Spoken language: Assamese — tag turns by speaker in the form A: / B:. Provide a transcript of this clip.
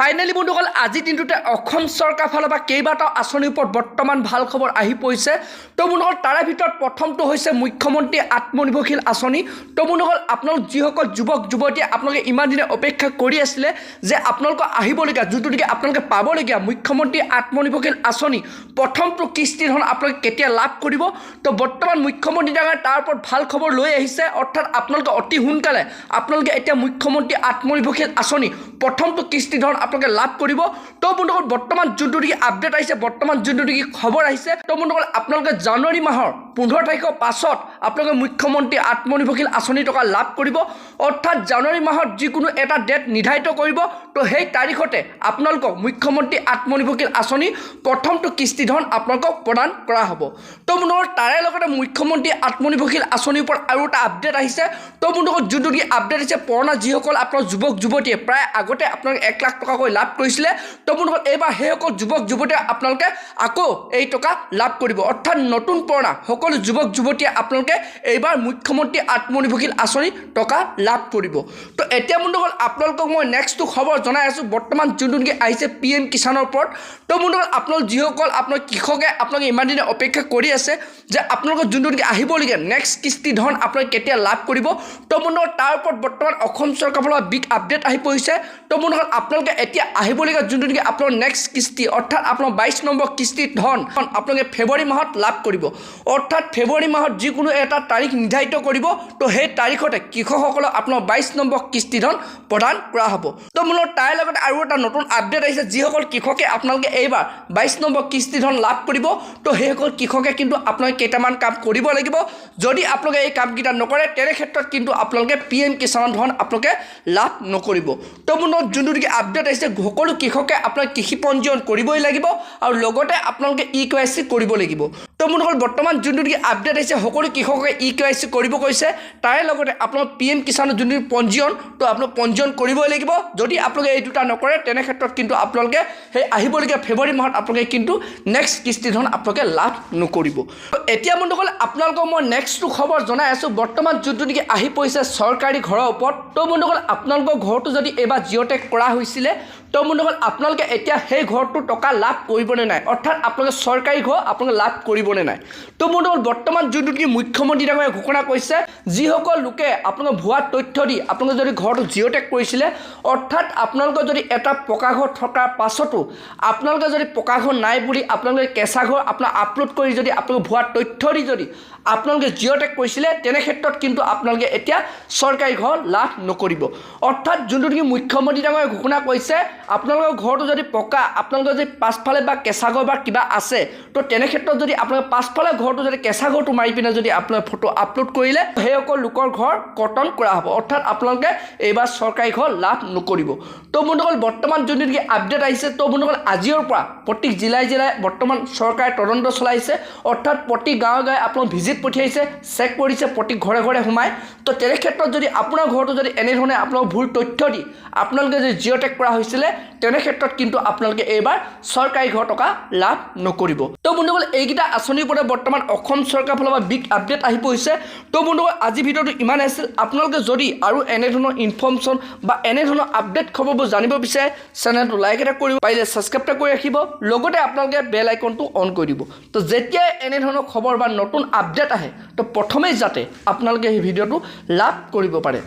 A: ফাইনেলি বন্ধুসকল আজি দিনটোতে অসম চৰকাৰ ফালৰ পৰা কেইবাটাও আঁচনিৰ ওপৰত বৰ্তমান ভাল খবৰ আহি পৰিছে। তো বন্ধুসকল তাৰে ভিতৰত প্ৰথমটো হৈছে মুখ্যমন্ত্ৰী আত্মনিৰ্ভৰশীল আঁচনি। তো বন্ধুসকল আপোনালোক যিসকল যুৱক যুৱতীয়ে আপোনালোকে ইমান দিনে অপেক্ষা কৰি আছিলে যে আপোনালোকৰ আহিবলগীয়া যোনটো নেকি আপোনালোকে পাবলগীয়া মুখ্যমন্ত্ৰী আত্মনিৰ্ভৰশীল আঁচনি প্ৰথমটো কিস্তি ধন আপোনালোকে কেতিয়া লাভ কৰিব। তো বৰ্তমান মুখ্যমন্ত্ৰী ডাঙৰীয়াই তাৰ ওপৰত ভাল খবৰ লৈ আহিছে, অৰ্থাৎ আপোনালোকে অতি সোনকালে আপোনালোকে এতিয়া মুখ্যমন্ত্ৰী আত্মনিৰ্ভৰশীল আঁচনি প্ৰথমটো কিস্তি ধন আপোনালোকে লাভ কৰিব। তো বন্ধুসকল বৰ্তমান যোনটো নেকি আপডেট আহিছে, বৰ্তমান যোনটো নেকি খবৰ আহিছে, তো বন্ধুসকল আপোনালোকে জানুৱাৰী মাহৰ 15 তাৰিখৰ পাছত আপোনালোকে মুখ্যমন্ত্ৰী আত্মনিৰ্ভৰশীল আঁচনি টকা লাভ কৰিব। অৰ্থাৎ জানুৱাৰী মাহত যিকোনো এটা ডেট নিৰ্ধাৰিত কৰিব, তো সেই তাৰিখতে আপোনালোকক মুখ্যমন্ত্ৰী আত্মনিৰ্ভৰশীল আঁচনি প্ৰথমটো কিস্তি ধন আপোনালোকক প্ৰদান কৰা হ'ব। তো বন্ধুসকল তাৰে লগতে মুখ্যমন্ত্ৰী আত্মনিৰ্ভৰশীল আঁচনিৰ ওপৰত আৰু এটা আপডেট আহিছে। তো বন্ধুসকল যোনটো নেকি আপডেট আহিছে, পুৰণা যিসকল আপোনাৰ যুৱক যুৱতীয়ে প্ৰায় আগতে আপোনালোকে 1 লাখ টকাকৈ লাভ কৰিছিলে, তো বন্ধুসকল এইবাৰ সেইসকল যুৱক যুৱতীয়ে আপোনালোকে আকৌ এই টকা লাভ কৰিব। অৰ্থাৎ নতুন পুৰণা সকলো যুৱক যুৱতীয়ে আপোনালোকে এইবাৰ মুখ্যমন্ত্ৰী আত্মনিৰ্ভৰশীল আঁচনি টকা লাভ কৰিব। তো এতিয়া বন্ধুসকল আপোনালোকক মই নেক্সটটো খবৰ জনাই আছোঁ, বৰ্তমান যোনটো নেকি আহিছে PM কিষাণৰ ওপৰত। তো বন্ধুসকল আপোনালোক যিসকল আপোনাৰ কৃষকে আপোনালোকে ইমান দিনে অপেক্ষা কৰি আছে যে আপোনালোকৰ যোনটো নেকি আহিবলগীয়া নেক্সট কিস্তি ধন আপোনালোকে কেতিয়া লাভ কৰিব। তো বন্ধুসকল তাৰ ওপৰত বৰ্তমান অসম চৰকাৰৰ পৰা বিগ আপডেট আহি পৰিছে। তো বন্ধুসকল আপোনালোকে এতিয়া আহিবলগীয়া যোনটো নেকি আপোনাৰ নেক্সট কিস্তি, অৰ্থাৎ আপোনাৰ 22 নম্বৰ কিস্তিৰ ধন আপোনালোকে ফেব্ৰুৱাৰী মাহত লাভ কৰিব। অৰ্থাৎ ফেব্ৰুৱাৰী মাহত যিকোনো এটা তাৰিখ নিৰ্ধাৰিত কৰিব, তো সেই তাৰিখতে কৃষকসকলক আপোনাৰ 22 নম্বৰ কিস্তি ধন প্ৰদান কৰা হ'ব। তো বন্ধুসকল তাৰ লগতে আৰু এটা নতুন আপডেট আহিছে, যিসকল কৃষকে আপোনালোকে এইবাৰ 22 নম্বৰ কিস্তি ধন লাভ কৰিব, তো সেইসকল কৃষকে কিন্তু আপোনালোকে কেইটামান কাম কৰিব লাগিব। যদি আপোনালোকে এই কামকেইটা নকৰে তেনে ক্ষেত্ৰত কিন্তু আপোনালোকে PM কিষাণৰ ধন আপোনালোকে লাভ নকৰিব। তো বন্ধুসকল যোনটো নেকি আপডেট আহিছে, সকলো কৃষকে আপোনালোকে কৃষি পঞ্জীয়ন কৰিবই লাগিব আৰু লগতে আপোনালোকে EKYC কৰিব লাগিব। তো বন্ধুসকল বৰ্তমান যোনটো নেকি আপডেট আহিছে, সকলো কৃষকে EKYC কৰিব কৈছে, তাৰে লগতে আপোনালোক PM কিষাণৰ যোনটো পঞ্জীয়ন, তো আপোনালোক পঞ্জীয়ন কৰিবই লাগিব। যদি আপোনালোকে এই দুটা নকৰে তেনে ক্ষেত্ৰত কিন্তু আপোনালোকে সেই আহিবলগীয়া ফেব্ৰুৱাৰী মাহত আপোনালোকে কিন্তু নেক্সট কিস্তি ধন আপোনালোকে লাভ নকৰিব। এতিয়া বন্ধুসকল আপোনালোকক মই নেক্সটটো খবৰ জনাই আছোঁ, বৰ্তমান যোনটো নেকি আহি পৰিছে চৰকাৰী ঘৰৰ ওপৰত। তো বন্ধুসকল আপোনালোকৰ ঘৰটো যদি এইবাৰ জিঅ'টেক কৰা হৈছিলে, তো বন্ধুসকল আপোনালোকে এতিয়া সেই ঘৰটো টকা লাভ কৰিবনে নাই, অৰ্থাৎ আপোনালোকে চৰকাৰী ঘৰ আপোনালোকে লাভ কৰিবনে নাই। তো বন্ধুসকল বৰ্তমান যোনটো কি মুখ্যমন্ত্ৰী ডাঙৰীয়াই ঘোষণা কৰিছে, যিসকল লোকে আপোনালোকে ভুৱা তথ্য দি আপোনালোকে যদি ঘৰটো জিঅ'টেক কৰিছিলে, অৰ্থাৎ আপোনালোকৰ যদি এটা পকা ঘৰ থকাৰ পাছতো আপোনালোকে যদি পকা ঘৰ নাই বুলি আপোনালোকে কেঁচা ঘৰ আপোনাৰ আপলোড কৰি যদি আপোনালোকে ভুৱা তথ্য দি যদি আপোনালোকে জিঅ'টেক কৰিছিলে, তেনে ক্ষেত্ৰত কিন্তু আপোনালোকে এতিয়া চৰকাৰী ঘৰ লাভ নকৰিব। অৰ্থাৎ যোনটো নেকি মুখ্যমন্ত্ৰী ডাঙৰীয়াই ঘোষণা কৰিছে, আপোনালোকৰ ঘৰটো যদি পকা, আপোনালোকৰ যদি পাছফালে বা কেঁচা ঘৰ বা কিবা আছে, তো তেনে ক্ষেত্ৰত যদি আপোনালোকে পাছফালে ঘৰটো যদি কেঁচা ঘৰটো মাৰি পিনে যদি আপোনালোকে ফটো আপলোড কৰিলে, সেইসকল লোকৰ ঘৰ কৰ্তন কৰা হ'ব। অৰ্থাৎ আপোনালোকে এইবাৰ চৰকাৰী ঘৰ লাভ নকৰিব। তো বন্ধুসকল বৰ্তমান যোনটো নেকি আপডেট আহিছে, তো বন্ধুসকল আজিৰ পৰা প্ৰতি জিলাই জিলাই বৰ্তমান চৰকাৰে তদন্ত চলাইছে, অৰ্থাৎ প্ৰতি গাঁৱে গাঁৱে আপোনালোক ভিজিট পঠিয়াইছে, চেক কৰিছে, প্ৰতি ঘৰে ঘৰে সোমাই। তো তেনে ক্ষেত্ৰত যদি আপোনাৰ ঘৰটো যদি এনেধৰণে আপোনালোক ভুল তথ্য দি আপোনালোকে যদি জিঅ'টেক কৰা হৈছিলে, তেনে ক্ষেত্ৰত কিন্তু আপোনালোকে এইবাৰ চৰকাৰী ঘৰ টকা লাভ নকৰিব। তো বন্ধুসকল এইকেইটা আঁচনিৰ ওপৰত বৰ্তমান অসম চৰকাৰৰ ফালৰ পৰা বিগ আপডেট আহি পৰিছে। তো বন্ধুসকল আজি ভিডিঅ'টো ইমান আছিল। আপোনালোকে যদি আৰু এনেধৰণৰ ইনফৰ্মেশ্যন বা এনেধৰণৰ আপডেট খবৰবোৰ জানিব বিচাৰে, চেনেলটো লাইক এটা কৰিব, পাৰিলে ছাবস্ক্ৰাইব এটা কৰি ৰাখিব, লগতে আপোনালোকে বেল আইকনটো অন কৰি দিব। তো যেতিয়াই এনেধৰণৰ খবৰ বা নতুন আপডেট আহে, তো প্ৰথমেই যাতে আপোনালোকে সেই ভিডিঅ'টো লাভ কৰিব পাৰে।